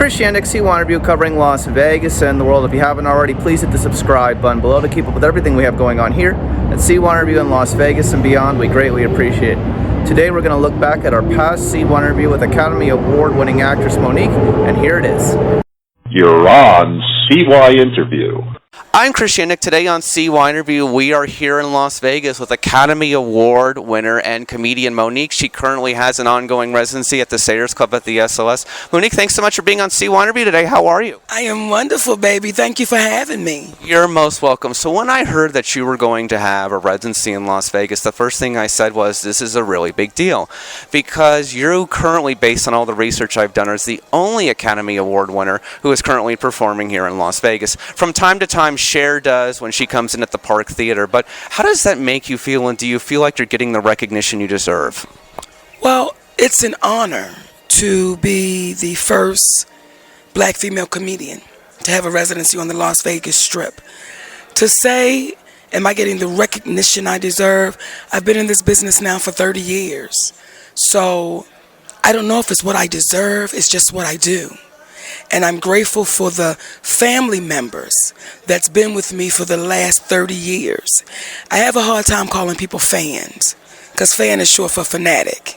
CYInterview, CYInterview covering Las Vegas and the world. If you haven't already, please hit the subscribe button below to keep up with everything we have going on here at CYInterview in Las Vegas and beyond. We greatly appreciate it. Today we're going to look back at our past CYInterview with Academy Award winning actress Monique, and here it is. You're on CYInterview. I'm CYInterview. Today on CYInterview, we are here in Las Vegas with Academy Award winner and comedian Monique. She currently has an ongoing residency at the Sayers Club at the SOS. Monique, thanks so much for being on CYInterview today. How are you? I am wonderful, baby. Thank you for having me. You're most welcome. So when I heard that you were going to have a residency in Las Vegas, the first thing I said was, this is a really big deal. Because you're currently, based on all the research I've done, is the only Academy Award winner who is currently performing here in Las Vegas. From time to time, Cher does when she comes in at the Park Theater, but how does that make you feel, and do you feel like you're getting the recognition you deserve? Well, it's an honor to be the first black female comedian to have a residency on the Las Vegas Strip. To say, am I getting the recognition I deserve? I've been in this business now for 30 years. So I don't know if it's what I deserve, it's just what I do. And I'm grateful for the family members that's been with me for the last 30 years. I have a hard time calling people fans, because fan is short for fanatic.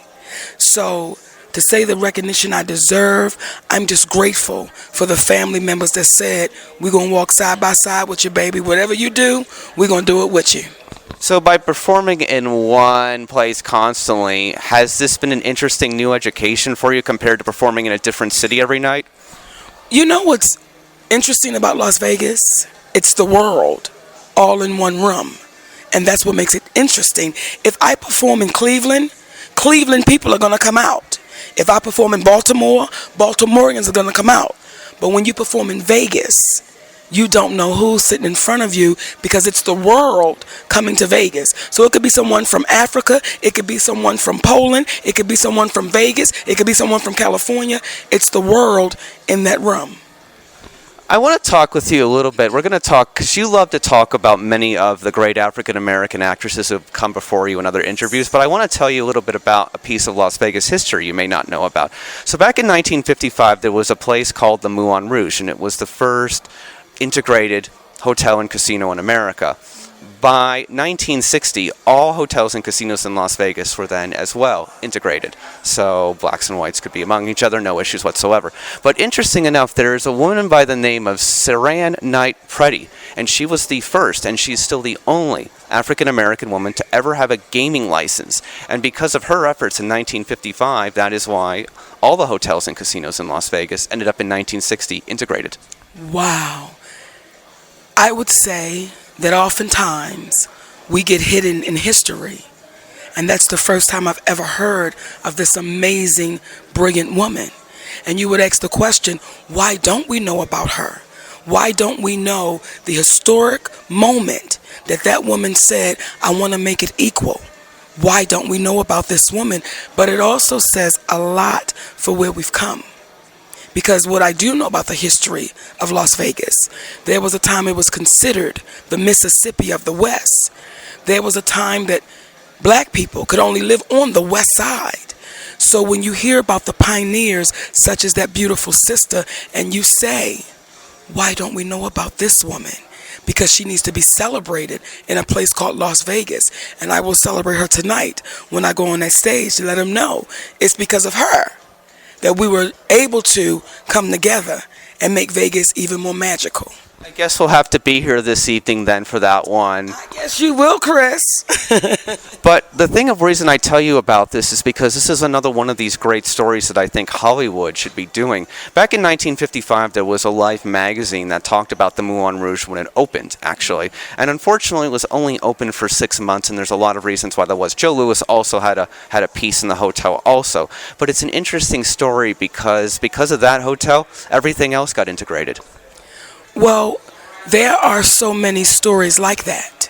So to say the recognition I deserve, I'm just grateful for the family members that said, we're going to walk side by side with you, baby. Whatever you do, we're going to do it with you. So by performing in one place constantly, has this been an interesting new education for you compared to performing in a different city every night? You know what's interesting about Las Vegas? It's the world all in one room. And that's what makes it interesting. If I perform in Cleveland, Cleveland people are going to come out. If I perform in Baltimore, Baltimoreans are going to come out. But when you perform in Vegas, you don't know who's sitting in front of you, because it's the world coming to Vegas. So it could be someone from Africa, it could be someone from Poland, it could be someone from Vegas, it could be someone from California. It's the world in that room. I want to talk with you a little bit. We're going to talk, because you love to talk about many of the great African-American actresses who have come before you in other interviews, but I want to tell you a little bit about a piece of Las Vegas history you may not know about. So back in 1955, there was a place called the Moulin Rouge, and it was the first integrated hotel and casino in America. By 1960, all hotels and casinos in Las Vegas were then as well integrated. So blacks and whites could be among each other, no issues whatsoever. But interesting enough, there's a woman by the name of Saran Knight Preddy, and she was the first, and she's still the only African-American woman to ever have a gaming license. And because of her efforts in 1955, that is why all the hotels and casinos in Las Vegas ended up in 1960 integrated. Wow. I would say that oftentimes we get hidden in history. And that's the first time I've ever heard of this amazing, brilliant woman. And you would ask the question, why don't we know about her? Why don't we know the historic moment that that woman said, I want to make it equal? Why don't we know about this woman? But it also says a lot for where we've come. Because what I do know about the history of Las Vegas, there was a time it was considered the Mississippi of the West. There was a time that black people could only live on the west side. So when you hear about the pioneers, such as that beautiful sister, and you say, why don't we know about this woman? Because she needs to be celebrated in a place called Las Vegas. And I will celebrate her tonight when I go on that stage to let them know it's because of her that we were able to come together and make Vegas even more magical. I guess we'll have to be here this evening then for that one. I guess you will, Chris. But the reason I tell you about this is because this is another one of these great stories that I think Hollywood should be doing. Back in 1955, there was a Life magazine that talked about the Moulin Rouge when it opened, actually. And unfortunately, it was only open for 6 months, and there's a lot of reasons why that was. Joe Louis also had a piece in the hotel also. But it's an interesting story because of that hotel, everything else got integrated. Well, there are so many stories like that.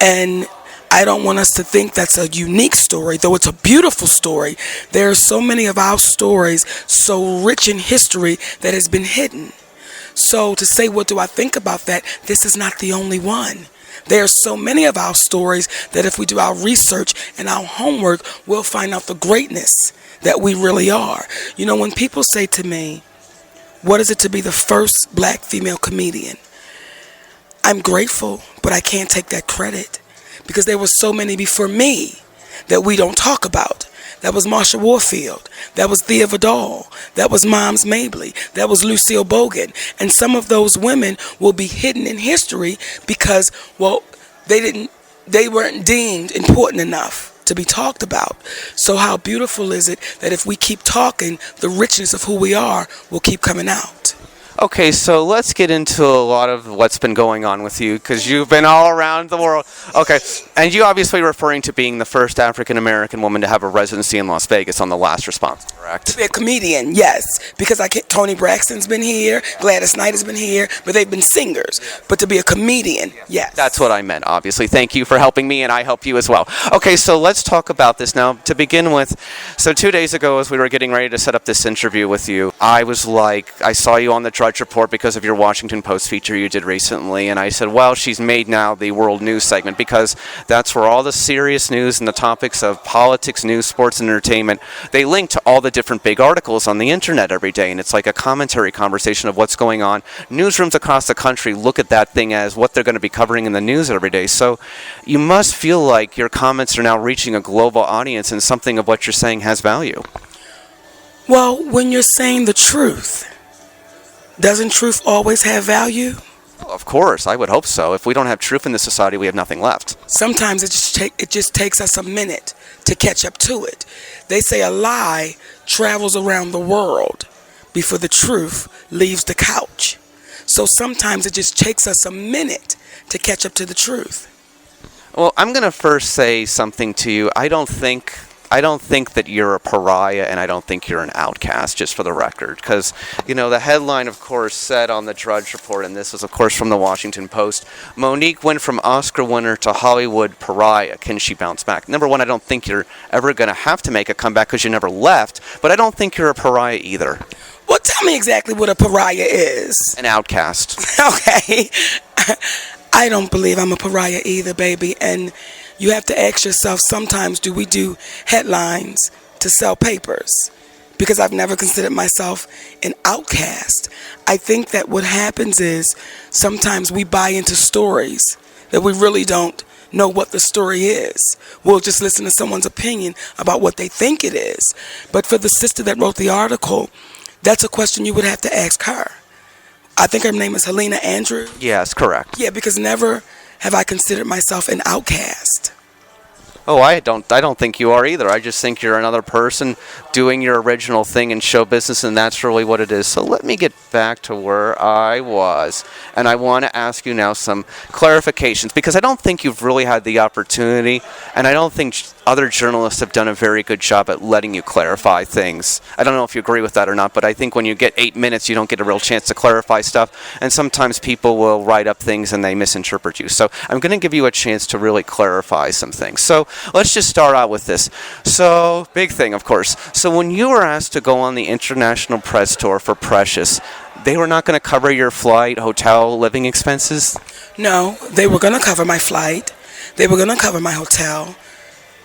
And I don't want us to think that's a unique story, though it's a beautiful story. There are so many of our stories so rich in history that has been hidden. So to say, what do I think about that? This is not the only one. There are so many of our stories that if we do our research and our homework, we'll find out the greatness that we really are. You know, when people say to me, What is it to be the first black female comedian? I'm grateful, but I can't take that credit because there were so many before me that we don't talk about. That was Marsha Warfield. That was Thea Vidal. That was Moms Mabley. That was Lucille Bogan. And some of those women will be hidden in history because, well, they weren't deemed important enough to be talked about. So how beautiful is it that if we keep talking, the richness of who we are will keep coming out. Okay, so let's get into a lot of what's been going on with you, because you've been all around the world. Okay, and you obviously referring to being the first African-American woman to have a residency in Las Vegas on the last response, correct? To be a comedian, yes, because Toni Braxton's been here, Gladys Knight has been here, but they've been singers. But to be a comedian, yes. That's what I meant, obviously. Thank you for helping me, and I help you as well. Okay, so let's talk about this now. To begin with, so 2 days ago, as we were getting ready to set up this interview with you, I was like, I saw you on the Drudge Report because of your Washington Post feature you did recently, and I said, well, she's made now the world news segment, because that's where all the serious news and the topics of politics, news, sports, and entertainment, they link to all the different big articles on the internet every day, and it's like a commentary conversation of what's going on. Newsrooms across the country look at that thing as what they're going to be covering in the news every day, so you must feel like your comments are now reaching a global audience and something of what you're saying has value. Well, when you're saying the truth, doesn't truth always have value? Well, of course, I would hope so. If we don't have truth in this society, we have nothing left. Sometimes it just takes us a minute to catch up to it. They say a lie travels around the world before the truth leaves the couch. So sometimes it just takes us a minute to catch up to the truth. Well, I'm going to first say something to you. I don't think that you're a pariah, and I don't think you're an outcast, just for the record. Because, you know, the headline, of course, said on the Drudge Report, and this was, of course, from the Washington Post, Monique went from Oscar winner to Hollywood pariah. Can she bounce back? Number one, I don't think you're ever going to have to make a comeback because you never left, but I don't think you're a pariah either. Well, tell me exactly what a pariah is. An outcast. Okay. I don't believe I'm a pariah either, baby. And you have to ask yourself, sometimes do we do headlines to sell papers? Because I've never considered myself an outcast. I think that what happens is sometimes we buy into stories that we really don't know what the story is. We'll just listen to someone's opinion about what they think it is. But for the sister that wrote the article, that's a question you would have to ask her. I think her name is Helena Andrew. Yes, correct. Yeah, because never have I considered myself an outcast. Oh, I don't think you are either. I just think you're another person doing your original thing in show business, and that's really what it is. So let me get back to where I was, and I want to ask you now some clarifications, because I don't think you've really had the opportunity, and I don't think other journalists have done a very good job at letting you clarify things. I don't know if you agree with that or not, but I think when you get 8 minutes, you don't get a real chance to clarify stuff, and sometimes people will write up things and they misinterpret you. So I'm going to give you a chance to really clarify some things. So let's just start out with this. So, big thing, of course. So when you were asked to go on the international press tour for Precious, they were not going to cover your flight, hotel, living expenses? No, they were going to cover my flight. They were going to cover my hotel.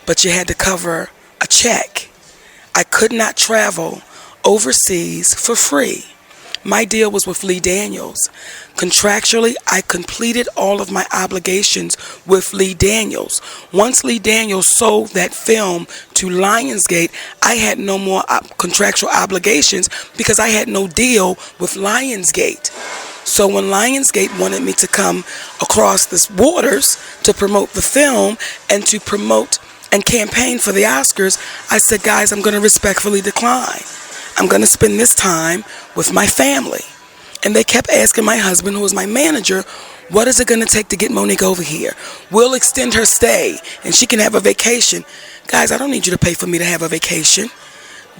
But you had to cover a check. I could not travel overseas for free. My deal was with Lee Daniels. Contractually, I completed all of my obligations with Lee Daniels. Once Lee Daniels sold that film to Lionsgate, I had no more contractual obligations because I had no deal with Lionsgate. So when Lionsgate wanted me to come across the waters to promote the film and to promote and campaign for the Oscars, I said, guys, I'm going to respectfully decline. I'm going to spend this time with my family. And they kept asking my husband, who was my manager, what is it going to take to get Monique over here? We'll extend her stay and she can have a vacation. Guys, I don't need you to pay for me to have a vacation.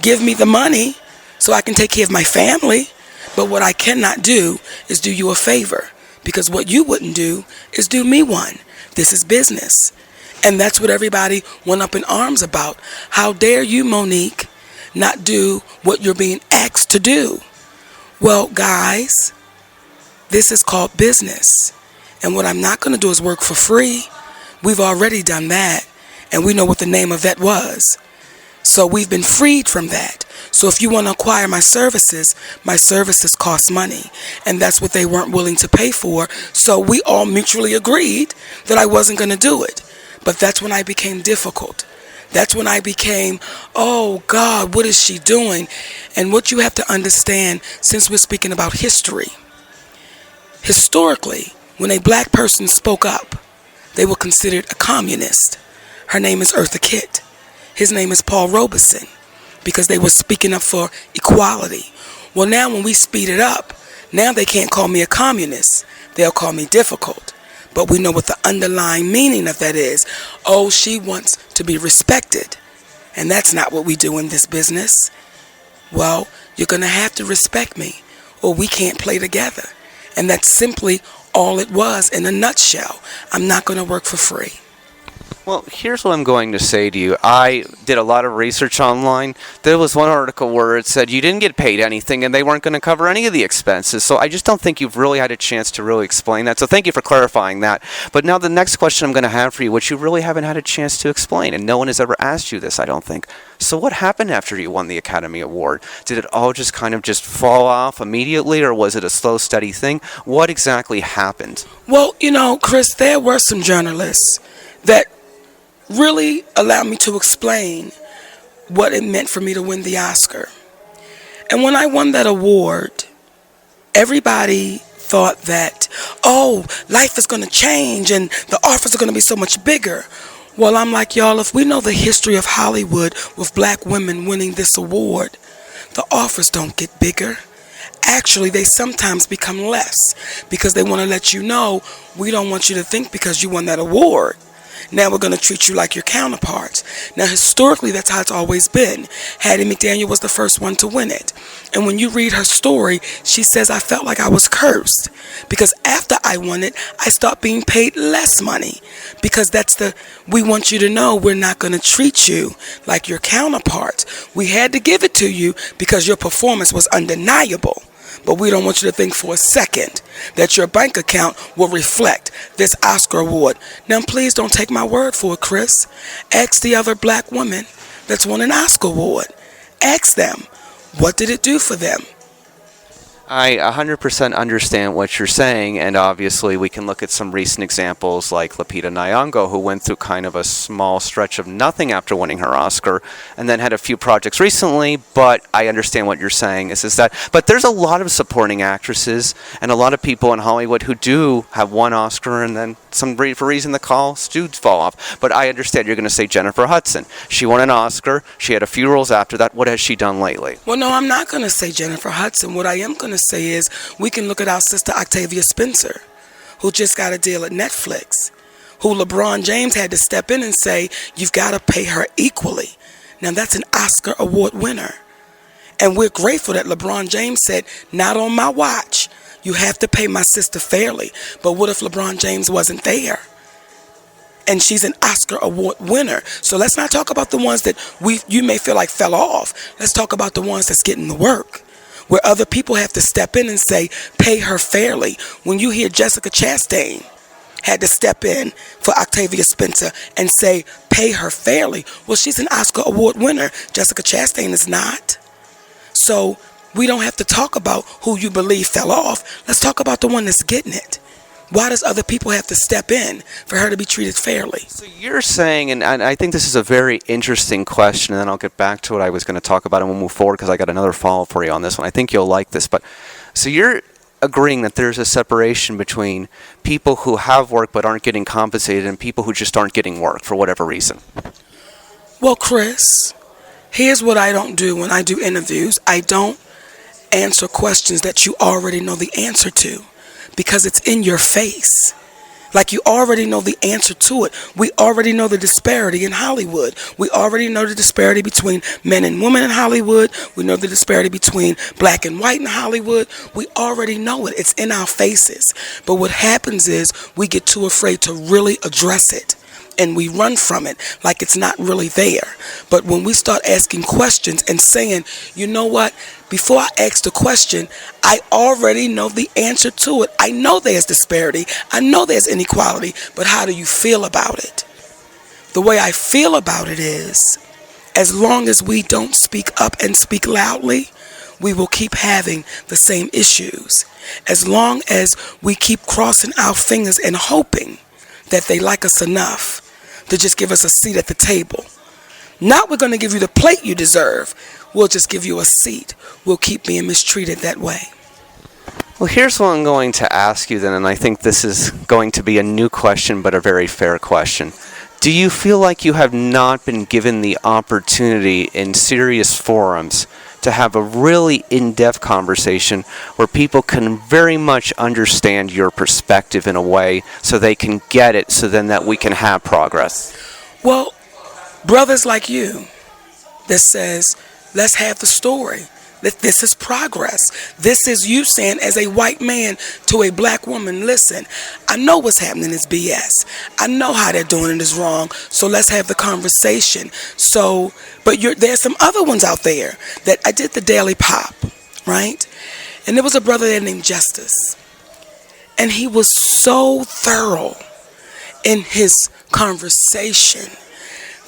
Give me the money so I can take care of my family. But what I cannot do is do you a favor, because what you wouldn't do is do me one. This is business. And that's what everybody went up in arms about. How dare you, Monique, not do what you're being asked to do? Well, guys, this is called business. And what I'm not going to do is work for free. We've already done that. And we know what the name of that was. So we've been freed from that. So if you want to acquire my services cost money. And that's what they weren't willing to pay for. So we all mutually agreed that I wasn't going to do it. But that's when I became difficult. That's when I became, oh God, what is she doing? And what you have to understand, since we're speaking about history, historically, when a black person spoke up, they were considered a communist. Her name is Eartha Kitt. His name is Paul Robeson, because they were speaking up for equality. Well, now when we speed it up, now they can't call me a communist. They'll call me difficult. But we know what the underlying meaning of that is. Oh, she wants to be respected. And that's not what we do in this business. Well, you're going to have to respect me, or we can't play together. And that's simply all it was in a nutshell. I'm not going to work for free. Well, here's what I'm going to say to you. I did a lot of research online. There was one article where it said you didn't get paid anything and they weren't going to cover any of the expenses. So I just don't think you've really had a chance to really explain that. So thank you for clarifying that. But now the next question I'm going to have for you, which you really haven't had a chance to explain, and no one has ever asked you this, I don't think. So what happened after you won the Academy Award? Did it all just kind of just fall off immediately, or was it a slow, steady thing? What exactly happened? Well, Chris, there were some journalists that really allowed me to explain what it meant for me to win the Oscar. And when I won that award, everybody thought that, oh, life is going to change and the offers are going to be so much bigger. Well, I'm like, y'all, if we know the history of Hollywood with black women winning this award, the offers don't get bigger. Actually, they sometimes become less, because they want to let you know, we don't want you to think because you won that award, now we're going to treat you like your counterparts. Now, historically, that's how it's always been. Hattie McDaniel was the first one to win it. And when you read her story, she says, I felt like I was cursed, because after I won it, I stopped being paid less money, because we want you to know we're not going to treat you like your counterparts. We had to give it to you because your performance was undeniable. But we don't want you to think for a second that your bank account will reflect this Oscar award. Now, please don't take my word for it, Chris. Ask the other black woman that's won an Oscar award. Ask them, what did it do for them? I 100% understand what you're saying, and obviously we can look at some recent examples like Lupita Nyong'o, who went through kind of a small stretch of nothing after winning her Oscar, and then had a few projects recently, but I understand what you're saying. But there's a lot of supporting actresses and a lot of people in Hollywood who do have one Oscar, and then for reason the calls do fall off. But I understand you're going to say Jennifer Hudson. She won an Oscar. She had a few roles after that. What has she done lately? Well, no, I'm not going to say Jennifer Hudson. What I am going to say is we can look at our sister Octavia Spencer, who just got a deal at Netflix, who LeBron James had to step in and say, you've got to pay her equally. Now, that's an Oscar award winner. And we're grateful that LeBron James said, not on my watch. You have to pay my sister fairly. But what if LeBron James wasn't there? And she's an Oscar award winner. So let's not talk about the ones that you may feel like fell off. Let's talk about the ones that's getting the work, where other people have to step in and say, pay her fairly. When you hear Jessica Chastain had to step in for Octavia Spencer and say, pay her fairly. Well, she's an Oscar award winner. Jessica Chastain is not. So we don't have to talk about who you believe fell off. Let's talk about the one that's getting it. Why does other people have to step in for her to be treated fairly? So you're saying, and I think this is a very interesting question, and then I'll get back to what I was going to talk about and we'll move forward because I got another follow-up for you on this one. I think you'll like this. But so you're agreeing that there's a separation between people who have work but aren't getting compensated and people who just aren't getting work for whatever reason. Well, Chris, here's what I don't do when I do interviews. I don't answer questions that you already know the answer to, because it's in your face. Like, you already know the answer to it. We already know the disparity in Hollywood. We already know the disparity between men and women in Hollywood. We know the disparity between black and white in Hollywood. We already know it. It's in our faces. But what happens is we get too afraid to really address it, and we run from it like it's not really there. But when we start asking questions and saying, you know what, before I ask the question, I already know the answer to it. I know there's disparity. I know there's inequality. But how do you feel about it? The way I feel about it is, as long as we don't speak up and speak loudly, we will keep having the same issues. As long as we keep crossing our fingers and hoping that they like us enough to just give us a seat at the table. Not we're going to give you the plate you deserve. We'll just give you a seat. We'll keep being mistreated that way. Well, here's what I'm going to ask you then, and I think this is going to be a new question, but a very fair question. Do you feel like you have not been given the opportunity in serious forums to have a really in-depth conversation where people can very much understand your perspective in a way so they can get it, so then that we can have progress? Well, brothers like you that says, let's have the story. This is progress. This is you saying as a white man to a black woman, listen, I know what's happening is BS. I know how they're doing it is wrong. So let's have the conversation. So, but there's some other ones out there that I did the Daily Pop, right? And there was a brother there named Justice. And he was so thorough in his conversation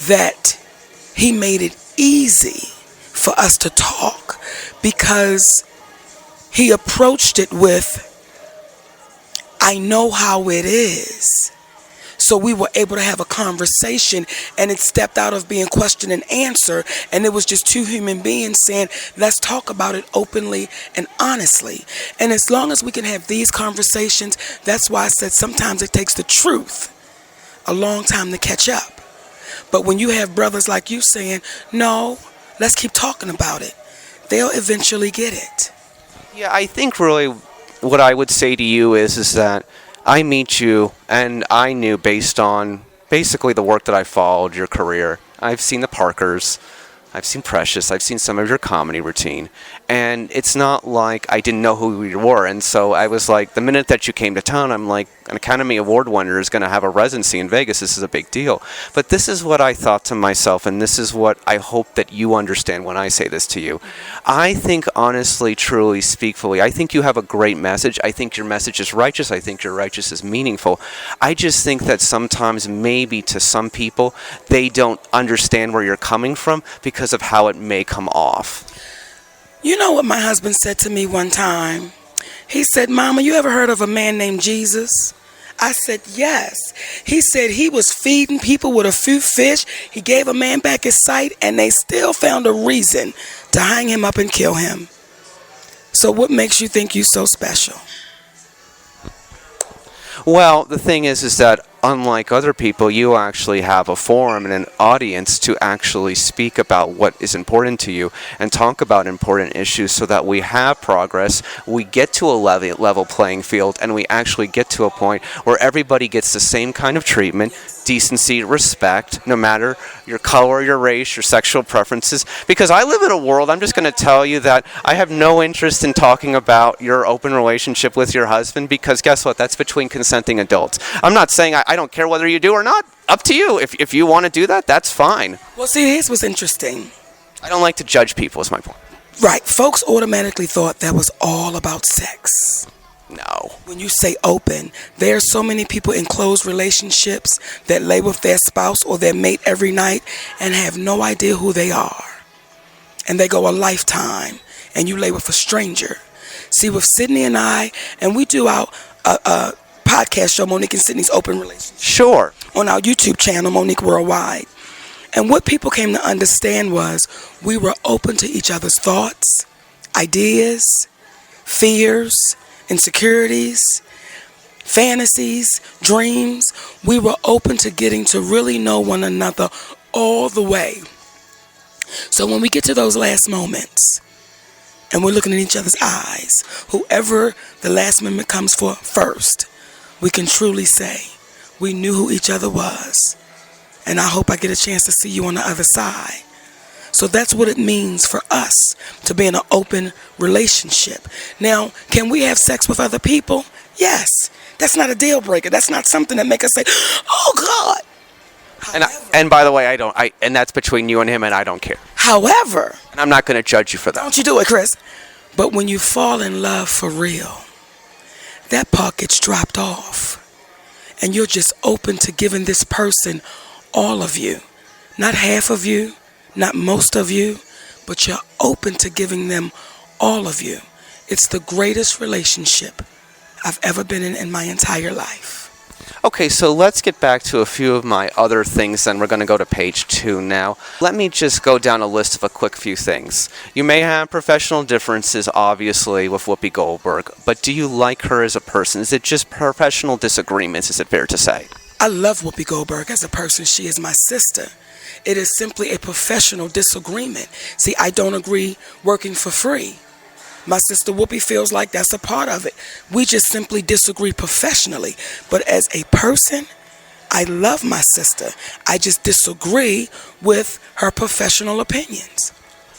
that he made it easy for us to talk, because he approached it with, I know how it is. So we were able to have a conversation, and it stepped out of being question and answer, and it was just two human beings saying, let's talk about it openly and honestly. And as long as we can have these conversations, that's why I said sometimes it takes the truth a long time to catch up. But when you have brothers like you saying, no, let's keep talking about it, they'll eventually get it. Yeah, I think really what I would say to you is that I meet you, and I knew based on basically the work that I followed, your career. I've seen the Parkers, I've seen Precious, I've seen some of your comedy routine, and it's not like I didn't know who you were. And so I was like, the minute that you came to town, I'm like, an Academy Award winner is going to have a residency in Vegas. This is a big deal. But this is what I thought to myself, and this is what I hope that you understand when I say this to you. I think honestly, truly, speakfully, I think you have a great message. I think your message is righteous. I think your righteous is meaningful. I just think that sometimes maybe to some people, they don't understand where you're coming from because of how it may come off. You know what my husband said to me one time? He said, Mama, you ever heard of a man named Jesus? I said, yes. He said he was feeding people with a few fish. He gave a man back his sight, and they still found a reason to hang him up and kill him. So what makes you think you're so special? Well, the thing is that unlike other people, you actually have a forum and an audience to actually speak about what is important to you and talk about important issues so that we have progress, we get to a level playing field, and we actually get to a point where everybody gets the same kind of treatment, decency, respect, no matter your color, your race, your sexual preferences. Because I live in a world, I'm just going to tell you that I have no interest in talking about your open relationship with your husband, because guess what? That's between consenting adults. I'm not saying I don't care whether you do or not. Up to you. If you want to do that, that's fine. Well, see, here's what's interesting. I don't like to judge people, is my point. Right. Folks automatically thought that was all about sex. No. When you say open, there are so many people in closed relationships that lay with their spouse or their mate every night and have no idea who they are. And they go a lifetime, and you lay with a stranger. See, with Sydney and I, and we do our podcast show, Monique and Sydney's Open Relationship. Sure. On our YouTube channel, Monique Worldwide. And what people came to understand was we were open to each other's thoughts, ideas, fears, insecurities, fantasies, dreams. We were open to getting to really know one another all the way. So when we get to those last moments and we're looking in each other's eyes, whoever the last moment comes for first, we can truly say we knew who each other was. And I hope I get a chance to see you on the other side. So that's what it means for us to be in an open relationship. Now, can we have sex with other people? Yes. That's not a deal breaker. That's not something that makes us say, oh, God. And by the way, and that's between you and him, and I don't care. However. And I'm not going to judge you for that. Don't you do it, Chris. But when you fall in love for real, that part gets dropped off. And you're just open to giving this person all of you. Not half of you, not most of you, but you're open to giving them all of you. It's the greatest relationship I've ever been in my entire life. Okay, so let's get back to a few of my other things, and we're going to go to page 2 now. Let me just go down a list of a quick few things. You may have professional differences, obviously, with Whoopi Goldberg, but do you like her as a person? Is it just professional disagreements, is it fair to say? I love Whoopi Goldberg as a person. She is my sister. It is simply a professional disagreement. See, I don't agree working for free. My sister Whoopi feels like that's a part of it. We just simply disagree professionally. But as a person, I love my sister. I just disagree with her professional opinions.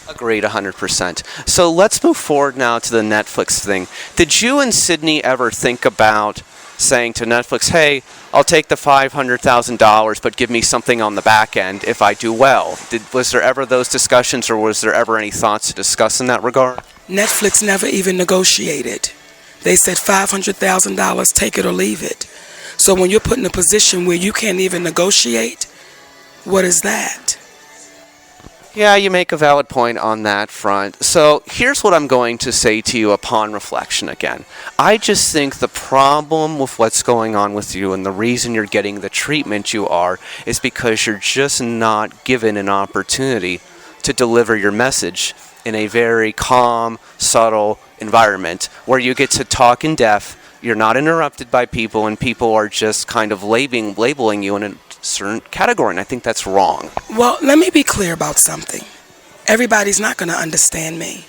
Agreed, 100%. So let's move forward now to the Netflix thing. Did you and Sydney ever think about saying to Netflix, hey, I'll take the $500,000, but give me something on the back end if I do well? Was there ever those discussions, or was there ever any thoughts to discuss in that regard? Netflix never even negotiated. They said $500,000, take it or leave it. So when you're put in a position where you can't even negotiate, what is that? Yeah, you make a valid point on that front. So here's what I'm going to say to you upon reflection again. I just think the problem with what's going on with you and the reason you're getting the treatment you are is because you're just not given an opportunity to deliver your message in a very calm, subtle environment where you get to talk in depth, you're not interrupted by people, and people are just kind of labeling you in a certain category, and I think that's wrong. Well, let me be clear about something. Everybody's not going to understand me.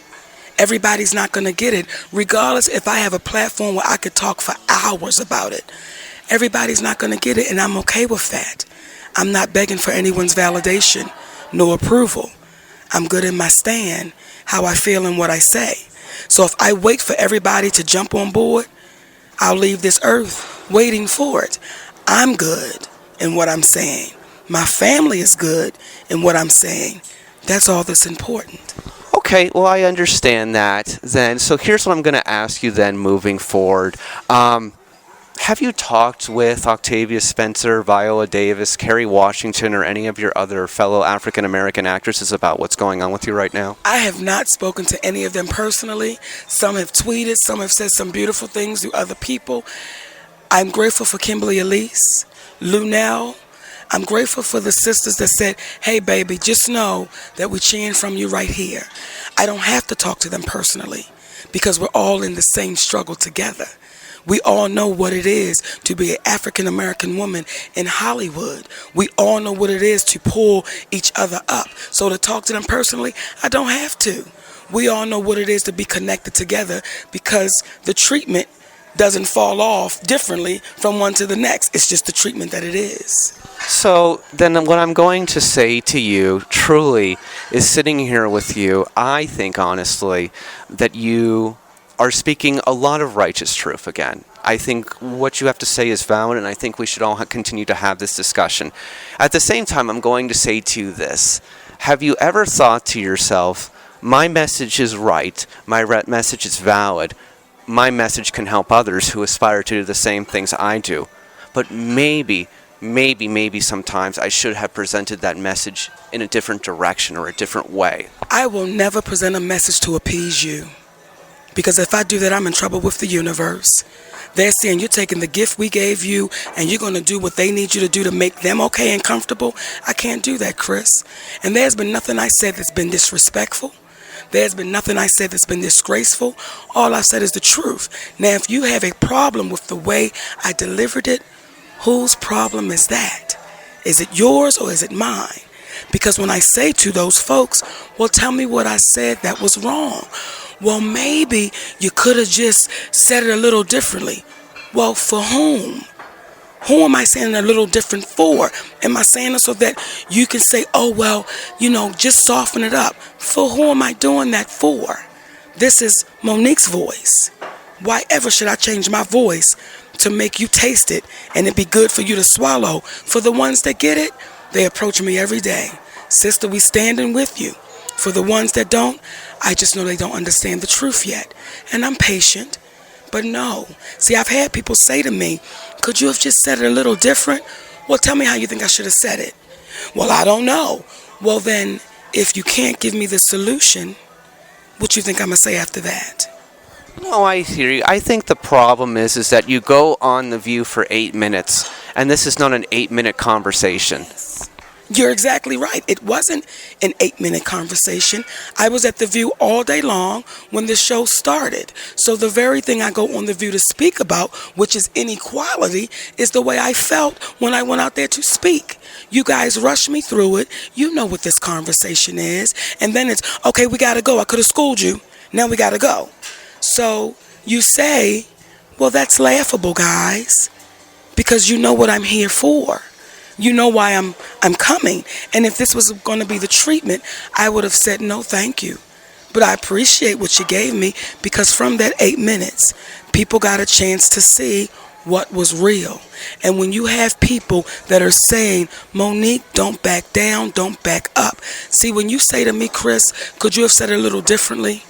Everybody's not going to get it, regardless if I have a platform where I could talk for hours about it. Everybody's not going to get it, and I'm okay with that. I'm not begging for anyone's validation, nor approval. I'm good in my stand, how I feel and what I say. So if I wait for everybody to jump on board, I'll leave this earth waiting for it. I'm good in what I'm saying. My family is good in what I'm saying. That's all that's important. Okay, well, I understand that then. So here's what I'm going to ask you then moving forward. Have you talked with Octavia Spencer, Viola Davis, Kerry Washington, or any of your other fellow African-American actresses about what's going on with you right now? I have not spoken to any of them personally. Some have tweeted, some have said some beautiful things to other people. I'm grateful for Kimberly Elise, Lunell. I'm grateful for the sisters that said, hey, baby, just know that we're cheering from you right here. I don't have to talk to them personally because we're all in the same struggle together. We all know what it is to be an African-American woman in Hollywood. We all know what it is to pull each other up. So to talk to them personally, I don't have to. We all know what it is to be connected together because the treatment doesn't fall off differently from one to the next. It's just the treatment that it is. So then what I'm going to say to you truly is, sitting here with you, I think honestly that you are speaking a lot of righteous truth again. I think what you have to say is valid, and I think we should all continue to have this discussion. At the same time, I'm going to say to you this. Have you ever thought to yourself, my message is right, my message is valid, my message can help others who aspire to do the same things I do, but maybe sometimes I should have presented that message in a different direction or a different way? I will never present a message to appease you. Because if I do that, I'm in trouble with the universe. They're saying you're taking the gift we gave you and you're going to do what they need you to do to make them okay and comfortable. I can't do that, Chris. And there's been nothing I said that's been disrespectful. There's been nothing I said that's been disgraceful. All I've said is the truth. Now, if you have a problem with the way I delivered it, whose problem is that? Is it yours or is it mine? Because when I say to those folks, well, tell me what I said that was wrong. Well, maybe you could have just said it a little differently. Well, for whom? Who am I saying it a little different for? Am I saying it so that you can say, oh, well, just soften it up? For who am I doing that for? This is Monique's voice. Why ever should I change my voice to make you taste it and it be good for you to swallow? For the ones that get it, they approach me every day. Sister, we standing with you. For the ones that don't, I just know they don't understand the truth yet. And I'm patient. But no. See, I've had people say to me, could you have just said it a little different? Well, tell me how you think I should have said it. Well, I don't know. Well, then, if you can't give me the solution, what you think I'm going to say after that? No, I hear you. I think the problem is that you go on The View for 8 minutes, and this is not an 8-minute conversation. You're exactly right. It wasn't an 8-minute conversation. I was at The View all day long when the show started. So the very thing I go on The View to speak about, which is inequality, is the way I felt when I went out there to speak. You guys rushed me through it. You know what this conversation is. And then it's, okay, we got to go. I could have schooled you. Now we got to go. So you say, well, that's laughable, guys, because you know what I'm here for. You know why I'm coming. And if this was going to be the treatment, I would have said no, thank you. But I appreciate what you gave me, because from that 8 minutes, people got a chance to see what was real. And when you have people that are saying, Monique, don't back down, don't back up. See, when you say to me, Chris, could you have said it a little differently?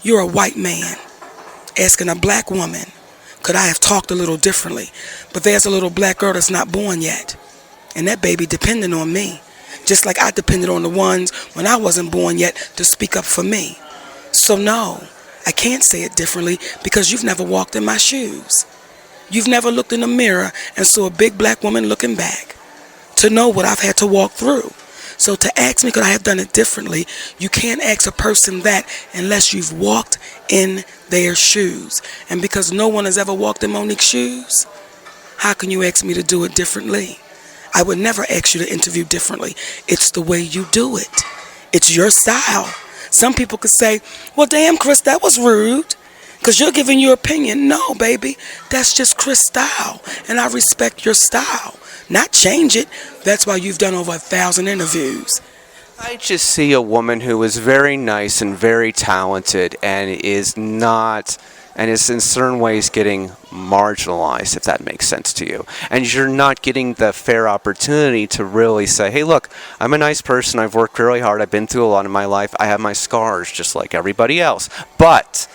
You're a white man asking a black woman, could I have talked a little differently? But there's a little black girl that's not born yet. And that baby depended on me, just like I depended on the ones when I wasn't born yet to speak up for me. So no, I can't say it differently, because you've never walked in my shoes. You've never looked in the mirror and saw a big black woman looking back to know what I've had to walk through. So to ask me could I have done it differently, you can't ask a person that unless you've walked in their shoes. And because no one has ever walked in Monique's shoes, how can you ask me to do it differently? I would never ask you to interview differently. It's the way you do it. It's your style. Some people could say, well, damn, Chris, that was rude, because you're giving your opinion. No, baby, that's just Chris' style, and I respect your style. Not change it. That's why you've done over 1,000 interviews. I just see a woman who is very nice and very talented and is in certain ways getting marginalized, if that makes sense to you. And you're not getting the fair opportunity to really say, hey, look, I'm a nice person. I've worked really hard. I've been through a lot in my life. I have my scars just like everybody else. But,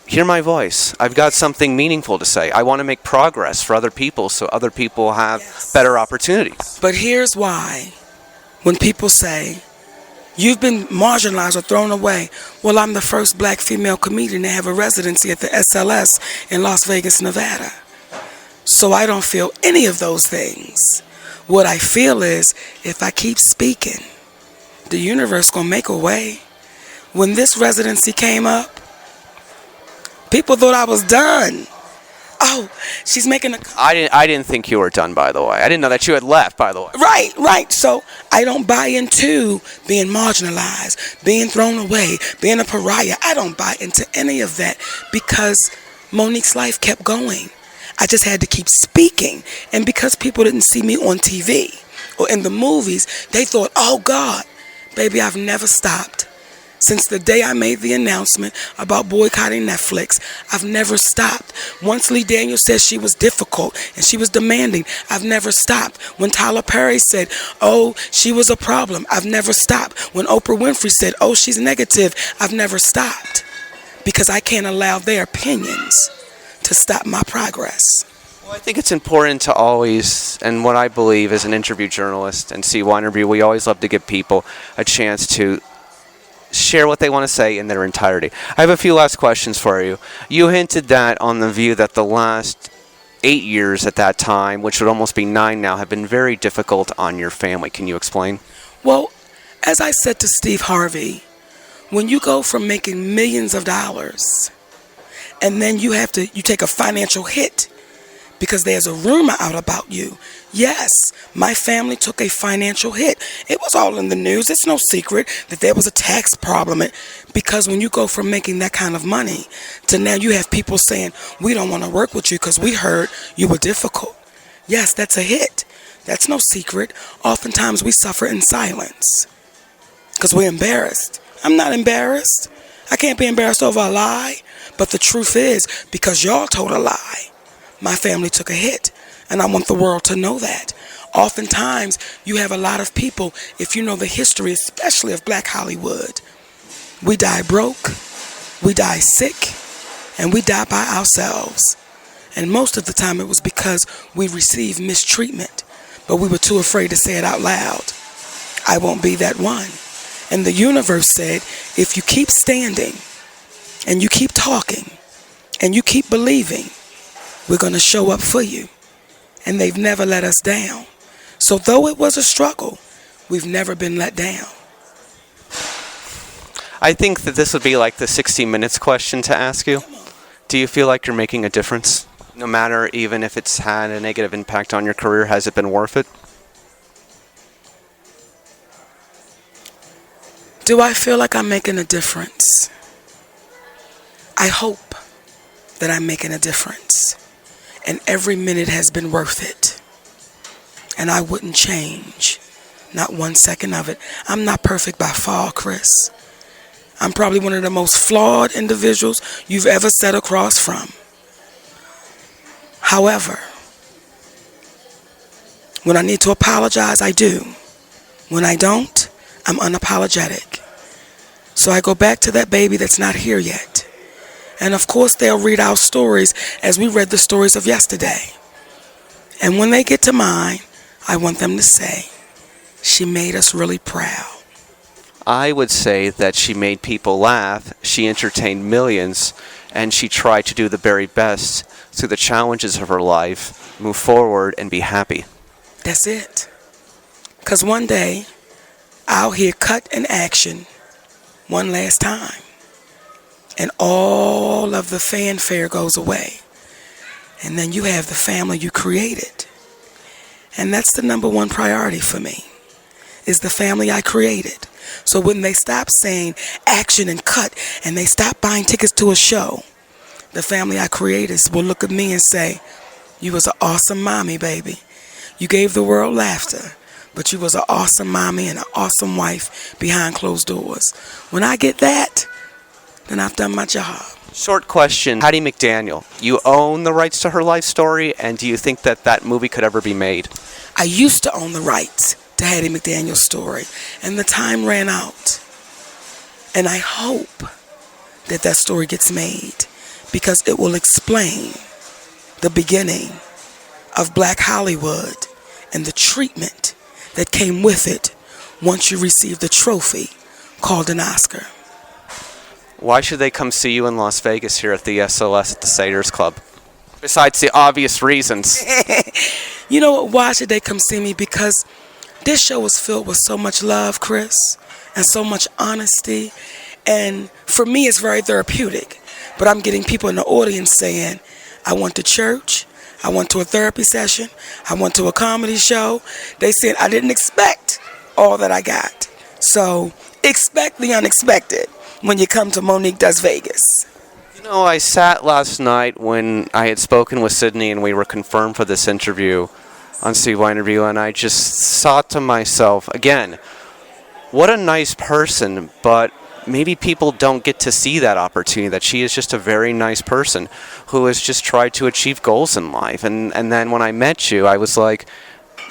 hear my voice. I've got something meaningful to say. I want to make progress for other people so other people have better opportunities. But here's why. When people say, you've been marginalized or thrown away, well, I'm the first black female comedian to have a residency at the SLS in Las Vegas, Nevada. So I don't feel any of those things. What I feel is, if I keep speaking, the universe gonna make a way. When this residency came up, people thought I was done. Oh, she's making a... I didn't think you were done, by the way. I didn't know that you had left, by the way. Right. So I don't buy into being marginalized, being thrown away, being a pariah. I don't buy into any of that, because Monique's life kept going. I just had to keep speaking. And because people didn't see me on TV or in the movies, they thought, oh God, baby, I've never stopped. Since the day I made the announcement about boycotting Netflix, I've never stopped. Once Lee Daniels said she was difficult and she was demanding, I've never stopped. When Tyler Perry said, oh, she was a problem, I've never stopped. When Oprah Winfrey said, oh, she's negative, I've never stopped. Because I can't allow their opinions to stop my progress. Well, I think it's important to always, and what I believe as an interview journalist and CYInterview, we always love to give people a chance to share what they want to say in their entirety. I have a few last questions for you. You hinted that on The View that the last 8 years at that time, which would almost be 9 now, have been very difficult on your family. Can you explain? Well, as I said to Steve Harvey, when you go from making millions of dollars and then you take a financial hit because there's a rumor out about you. Yes, my family took a financial hit. It was all in the news. It's no secret that there was a tax problem. Because when you go from making that kind of money to now you have people saying, we don't want to work with you because we heard you were difficult. Yes, that's a hit. That's no secret. Oftentimes we suffer in silence because we're embarrassed. I'm not embarrassed. I can't be embarrassed over a lie. But the truth is, because y'all told a lie, my family took a hit, and I want the world to know that. Oftentimes, you have a lot of people, if you know the history, especially of Black Hollywood, we die broke, we die sick, and we die by ourselves. And most of the time, it was because we received mistreatment, but we were too afraid to say it out loud. I won't be that one. And the universe said, if you keep standing and you keep talking and you keep believing, we're going to show up for you. And they've never let us down. So though it was a struggle, we've never been let down. I think that this would be like the 60 Minutes question to ask you. Do you feel like you're making a difference? No matter even if it's had a negative impact on your career, has it been worth it? Do I feel like I'm making a difference? I hope that I'm making a difference. And every minute has been worth it. And I wouldn't change not 1 second of it. I'm not perfect by far, Chris. I'm probably one of the most flawed individuals you've ever sat across from. However, when I need to apologize, I do. When I don't, I'm unapologetic. So I go back to that baby that's not here yet. And of course, they'll read our stories as we read the stories of yesterday. And when they get to mine, I want them to say, she made us really proud. I would say that she made people laugh, she entertained millions, and she tried to do the very best through the challenges of her life, move forward, and be happy. That's it. Because one day, I'll hear cut and action one last time. And all of the fanfare goes away. And then you have the family you created. And that's the number one priority for me, is the family I created. So when they stop saying action and cut and they stop buying tickets to a show, the family I created will look at me and say, you was an awesome mommy, baby. You gave the world laughter, but you was an awesome mommy and an awesome wife behind closed doors. When I get that, then I've done my job. Short question, Hattie McDaniel, you own the rights to her life story, and do you think that that movie could ever be made? I used to own the rights to Hattie McDaniel's story, and the time ran out. And I hope that that story gets made, because it will explain the beginning of Black Hollywood and the treatment that came with it once you received the trophy called an Oscar. Why should they come see you in Las Vegas here at the SOS at the Satyrs Club? Besides the obvious reasons. You know what? Why should they come see me? Because this show is filled with so much love, Chris, and so much honesty. And for me, it's very therapeutic. But I'm getting people in the audience saying, I went to church, I went to a therapy session, I went to a comedy show. They said, I didn't expect all that I got. So expect the unexpected when you come to Monique Does Vegas. You know, I sat last night when I had spoken with Sydney and we were confirmed for this interview on CYInterview, and I just thought to myself, again, what a nice person, but maybe people don't get to see that opportunity, that she is just a very nice person who has just tried to achieve goals in life. And then when I met you, I was like,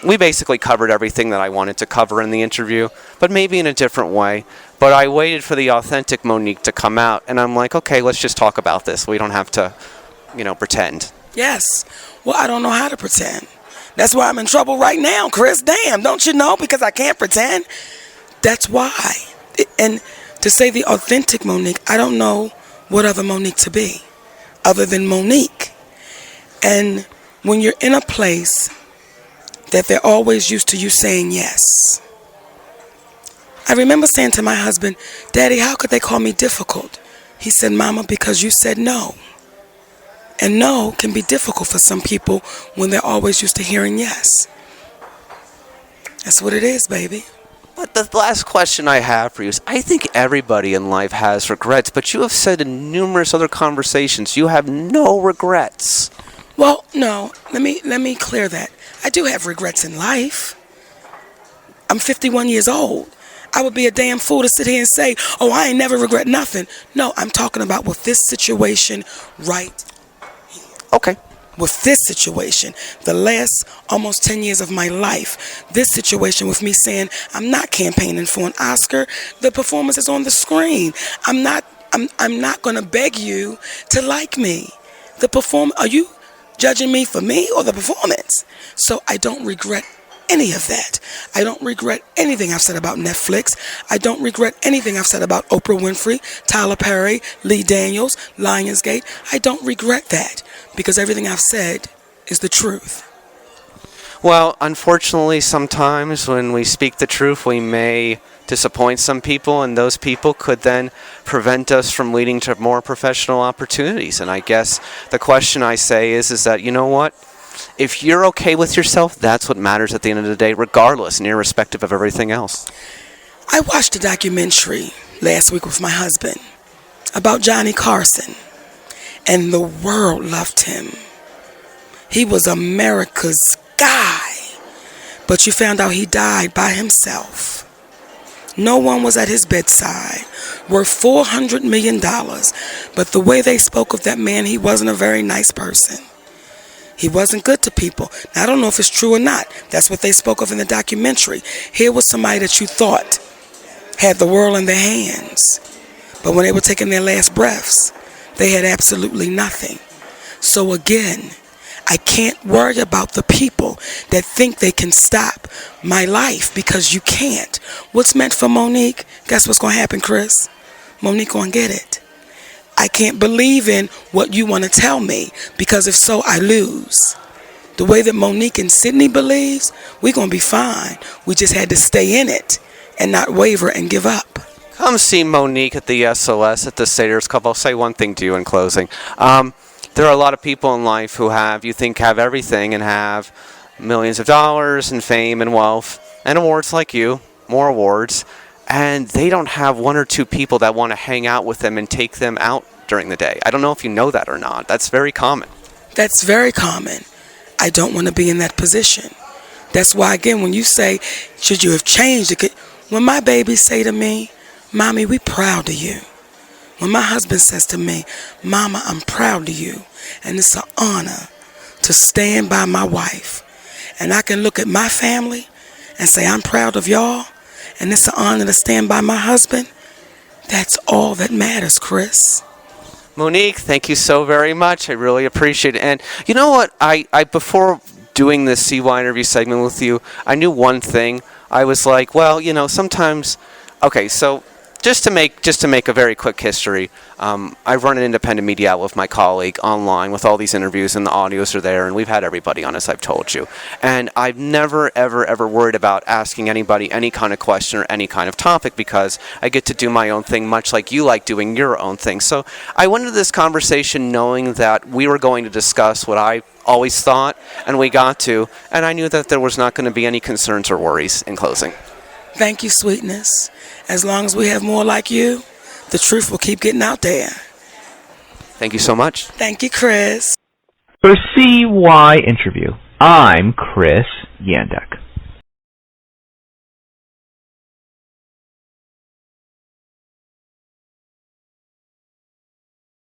we basically covered everything that I wanted to cover in the interview, but maybe in a different way. But I waited for the authentic Monique to come out, and I'm like, okay, let's just talk about this. We don't have to, pretend. Yes. Well, I don't know how to pretend. That's why I'm in trouble right now, Chris. Damn, don't you know? Because I can't pretend. That's why. And to say the authentic Monique, I don't know what other Monique to be other than Monique. And when you're in a place that they're always used to you saying yes. I remember saying to my husband, Daddy, how could they call me difficult? He said, Mama, because you said no. And no can be difficult for some people when they're always used to hearing yes. That's what it is, baby. But the last question I have for you is, I think everybody in life has regrets, but you have said in numerous other conversations you have no regrets. Well, no, let me clear that. I do have regrets in life. I'm 51 years old. I would be a damn fool to sit here and say, oh, I ain't never regret nothing. No, I'm talking about with this situation right here. Okay. With this situation, the last almost 10 years of my life, this situation with me saying, I'm not campaigning for an Oscar. The performance is on the screen. I'm not going to beg you to like me. Are you judging me for me or the performance? So I don't regret any of that. I don't regret anything I've said about Netflix. I don't regret anything I've said about Oprah Winfrey, Tyler Perry, Lee Daniels, Lionsgate. I don't regret that because everything I've said is the truth. Well, unfortunately, sometimes when we speak the truth, we may disappoint some people, and those people could then prevent us from leading to more professional opportunities. And I guess the question I say is that, you know what? If you're okay with yourself, that's what matters at the end of the day, regardless and irrespective of everything else. I watched a documentary last week with my husband about Johnny Carson, and the world loved him. He was America's guy, but you found out he died by himself. No one was at his bedside, worth $400 million, but the way they spoke of that man, he wasn't a very nice person. He wasn't good to people. Now, I don't know if it's true or not. That's what they spoke of in the documentary. Here was somebody that you thought had the world in their hands, but when they were taking their last breaths, they had absolutely nothing. So again, I can't worry about the people that think they can stop my life, because you can't. What's meant for Monique, guess what's going to happen, Chris? Monique going to get it. I can't believe in what you want to tell me, because if so, I lose. The way that Monique and Sydney believes, we're going to be fine. We just had to stay in it and not waver and give up. Come see Monique at the SOS at the Satyrs Club. I'll say one thing to you in closing. There are a lot of people in life who have everything and have millions of dollars and fame and wealth and awards like you, more awards, and they don't have one or two people that want to hang out with them and take them out during the day. I don't know if you know that or not. That's very common. That's very common. I don't want to be in that position. That's why, again, when you say, should you have changed it? When my babies say to me, Mommy, we proud of you. When my husband says to me, Mama, I'm proud of you, and it's an honor to stand by my wife, and I can look at my family and say, I'm proud of y'all, and it's an honor to stand by my husband, that's all that matters, Chris. Monique, thank you so very much. I really appreciate it. And you know what? I before doing this CY interview segment with you, I knew one thing. I was like, well, you know, sometimes, okay, so Just to make a very quick history, I run an independent media outlet with my colleague online with all these interviews, and the audios are there, and we've had everybody on, as I've told you. And I've never, ever worried about asking anybody any kind of question or any kind of topic, because I get to do my own thing, much like you like doing your own thing. So I went into this conversation knowing that we were going to discuss what I always thought, and we got to, and I knew that there was not going to be any concerns or worries in closing. Thank you, sweetness. As long as we have more like you, the truth will keep getting out there. Thank you so much. Thank you, Chris. For CY Interview, I'm Chris Yandek.